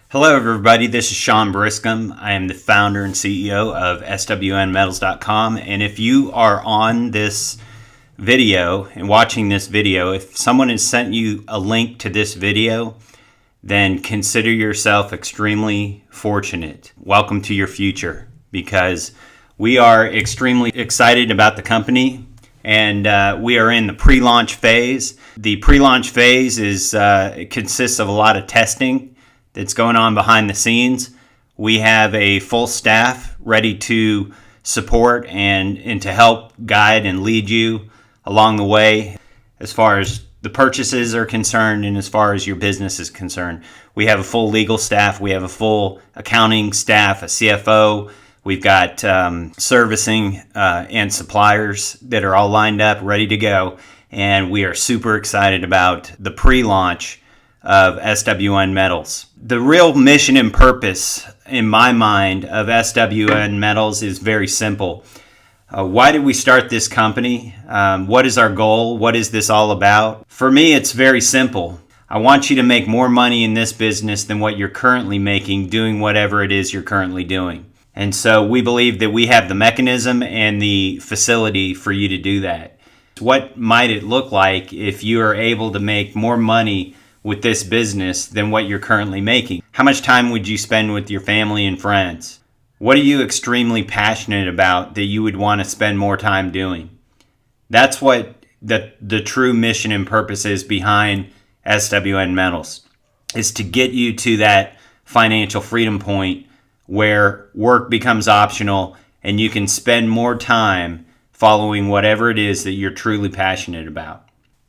Hello, everybody. This is Sean Briscombe. I am the founder and CEO of SWNmetals.com. And if you are on this video and watching this video, if someone has sent you a link to this video, then consider yourself extremely fortunate. Welcome to your future, because we are extremely excited about the company, and we are in the pre-launch phase. The pre-launch phase it consists of a lot of testing that's going on behind the scenes. We have a full staff ready to support and to help guide and lead you along the way as far as the purchases are concerned and as far as your business is concerned. We have a full legal staff. We have a full accounting staff, a CFO. We've got servicing and suppliers that are all lined up, ready to go. And we are super excited about the pre-launch of SWN Metals. The real mission and purpose, in my mind, of SWN Metals is very simple. Why did we start this company? What is our goal? What is this all about? For me, it's very simple. I want you to make more money in this business than what you're currently making doing whatever it is you're currently doing. And so we believe that we have the mechanism and the facility for you to do that. What might it look like if you are able to make more money with this business than what you're currently making? How much time would you spend with your family and friends? What are you extremely passionate about that you would want to spend more time doing? That's what the true mission and purpose is behind SWN Metals, is to get you to that financial freedom point where work becomes optional and you can spend more time following whatever it is that you're truly passionate about.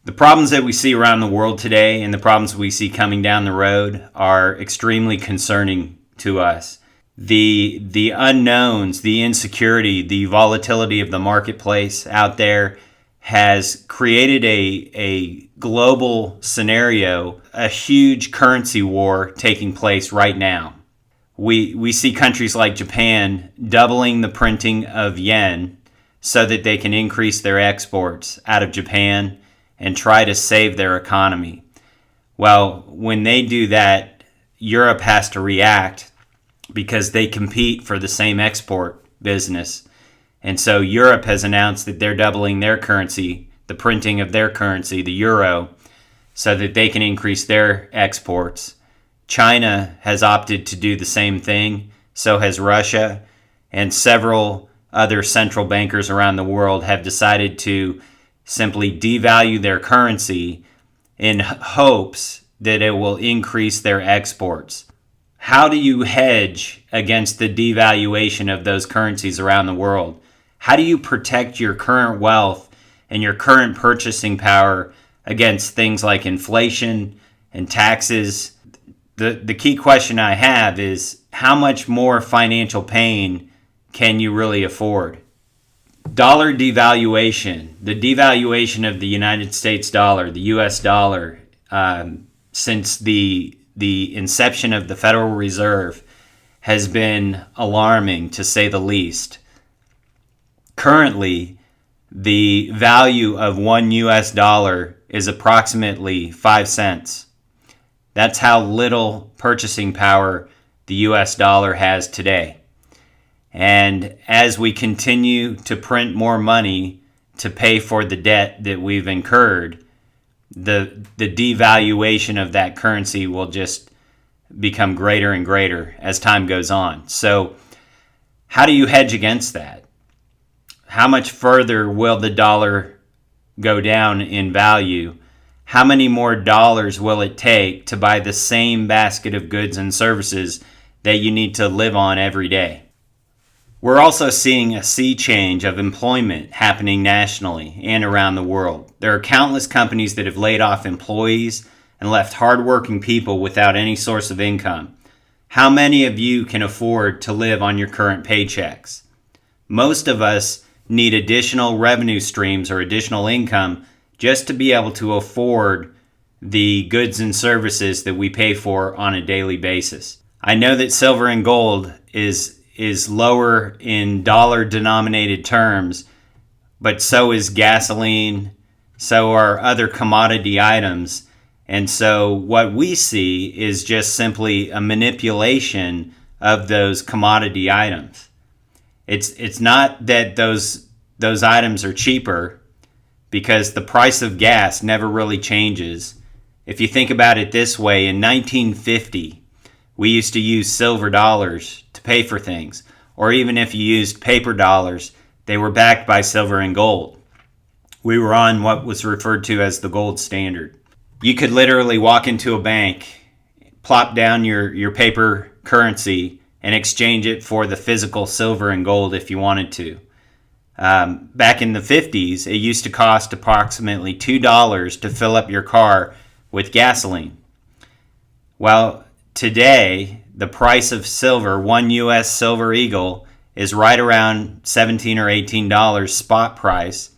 The problems that we see around the world today and the problems we see coming down the road are extremely concerning to us. The unknowns, the insecurity, the volatility of the marketplace out there has created a global scenario, a huge currency war taking place right now. We see countries like Japan doubling the printing of yen so that they can increase their exports out of Japan and try to save their economy. Well, when they do that, Europe has to react because they compete for the same export business. And so Europe has announced that they're doubling their currency, the printing of their currency, the euro, so that they can increase their exports. China has opted to do the same thing. So has Russia, and several other central bankers around the world have decided to simply devalue their currency in hopes that it will increase their exports. How do you hedge against the devaluation of those currencies around the world? How do you protect your current wealth and your current purchasing power against things like inflation and taxes? The key question I have is, how much more financial pain can you really afford? Dollar devaluation, the devaluation of the United States dollar, the US dollar, since the inception of the Federal Reserve has been alarming, to say the least. Currently, the value of one US dollar is approximately 5 cents. That's how little purchasing power the US dollar has today. And as we continue to print more money to pay for the debt that we've incurred, the devaluation of that currency will just become greater and greater as time goes on. So how do you hedge against that? How much further will the dollar go down in value? How many more dollars will it take to buy the same basket of goods and services that you need to live on every day? We're also seeing a sea change of employment happening nationally and around the world. There are countless companies that have laid off employees and left hardworking people without any source of income. How many of you can afford to live on your current paychecks? Most of us need additional revenue streams or additional income just to be able to afford the goods and services that we pay for on a daily basis. I know that silver and gold is lower in dollar-denominated terms, but so is gasoline, so are other commodity items, And so what we see is just simply a manipulation of those commodity items. It's not that those items are cheaper, because the price of gas never really changes. If you think about it this way, in 1950, we used to use silver dollars to pay for things. Or even if you used paper dollars, they were backed by silver and gold. We were on what was referred to as the gold standard. You could literally walk into a bank, plop down your paper currency, and exchange it for the physical silver and gold if you wanted to. Back in the 50s, it used to cost approximately $2 to fill up your car with gasoline. Well, today, the price of silver, one U.S. Silver Eagle, is right around $17 or $18 spot price.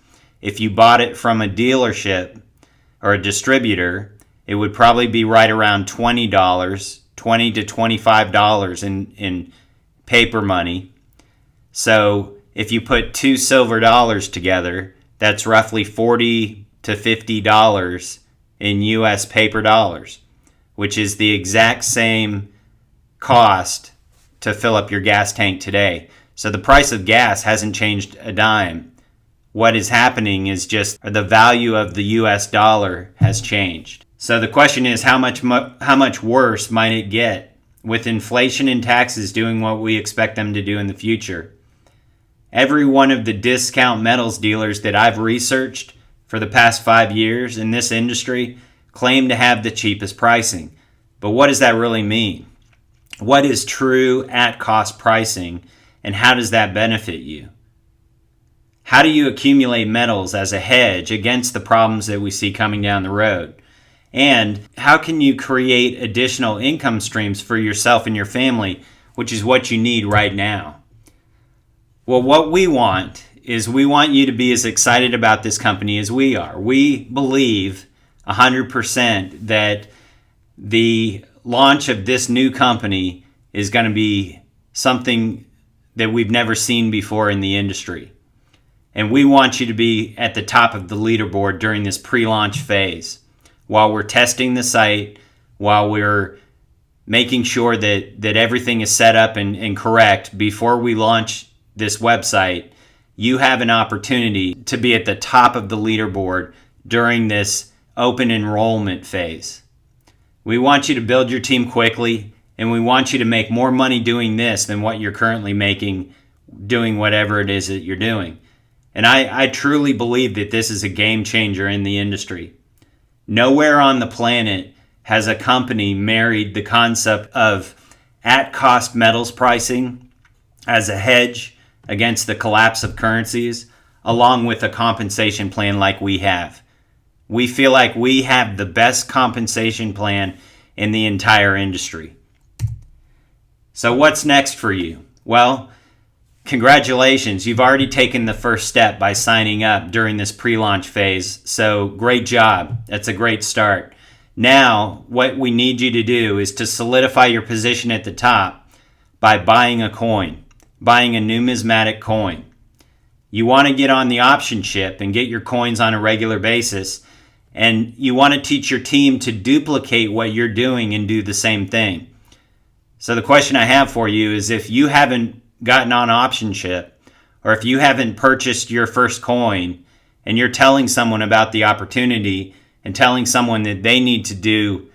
If you bought it from a dealership or a distributor, it would probably be right around $20 to $25 in paper money. So if you put two silver dollars together, that's roughly $40 to $50 in U.S. paper dollars, which is the exact same cost to fill up your gas tank today. So the price of gas hasn't changed a dime. What is happening is just the value of the U.S. dollar has changed. So the question is, how much worse might it get with inflation and taxes doing what we expect them to do in the future? Every one of the discount metals dealers that I've researched for the past 5 years in this industry claim to have the cheapest pricing. But what does that really mean? What is true at-cost pricing, and how does that benefit you? How do you accumulate metals as a hedge against the problems that we see coming down the road? And how can you create additional income streams for yourself and your family, which is what you need right now? Well, what we want is we want you to be as excited about this company as we are. We believe 100% that the launch of this new company is going to be something that we've never seen before in the industry. And we want you to be at the top of the leaderboard during this pre-launch phase, while we're testing the site, while we're making sure that everything is set up and correct before we launch this website. You have an opportunity to be at the top of the leaderboard during this open enrollment phase. We want you to build your team quickly, and we want you to make more money doing this than what you're currently making doing whatever it is that you're doing. And I truly believe that this is a game changer in the industry. Nowhere on the planet has a company married the concept of at-cost metals pricing as a hedge against the collapse of currencies, along with a compensation plan like we have. We feel like we have the best compensation plan in the entire industry. So what's next for you? Well, congratulations. You've already taken the first step by signing up during this pre-launch phase. So great job. That's a great start. Now, what we need you to do is to solidify your position at the top by buying a coin, buying a numismatic coin. You want to get on the option ship and get your coins on a regular basis, and you want to teach your team to duplicate what you're doing and do the same thing. So the question I have for you is, if you haven't gotten on option ship, or if you haven't purchased your first coin and you're telling someone about the opportunity and telling someone that they need to do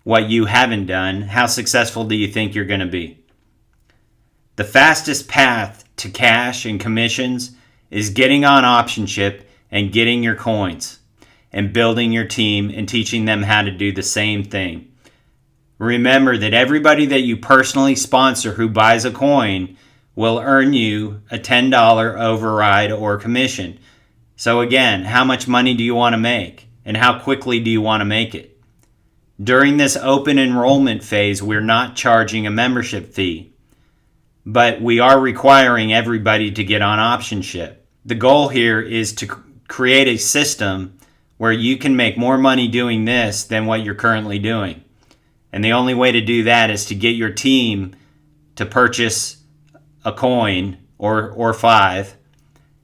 what you haven't done, how successful do you think you're going to be? The fastest path to cash and commissions is getting on option ship and getting your coins and building your team and teaching them how to do the same thing. Remember that everybody that you personally sponsor who buys a coin will earn you a $10 override or commission. So again, how much money do you want to make, and how quickly do you want to make it? During this open enrollment phase, we're not charging a membership fee, but we are requiring everybody to get on option ship. The goal here is to create a system where you can make more money doing this than what you're currently doing. And the only way to do that is to get your team to purchase a coin or 5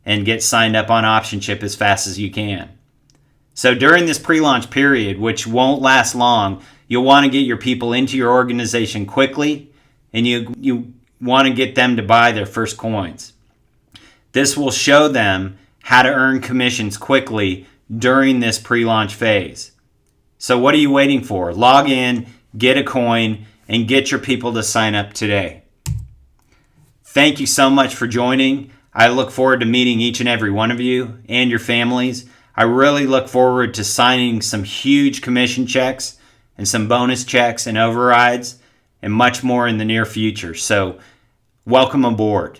and get signed up on option ship as fast as you can. So during this pre-launch period, which won't last long, you'll want to get your people into your organization quickly, and you want to get them to buy their first coins. This will show them how to earn commissions quickly during this pre-launch phase. So what are you waiting for? Log in, get a coin, and get your people to sign up today. Thank you so much for joining. I look forward to meeting each and every one of you and your families. I really look forward to signing some huge commission checks and some bonus checks and overrides and much more in the near future. So welcome aboard.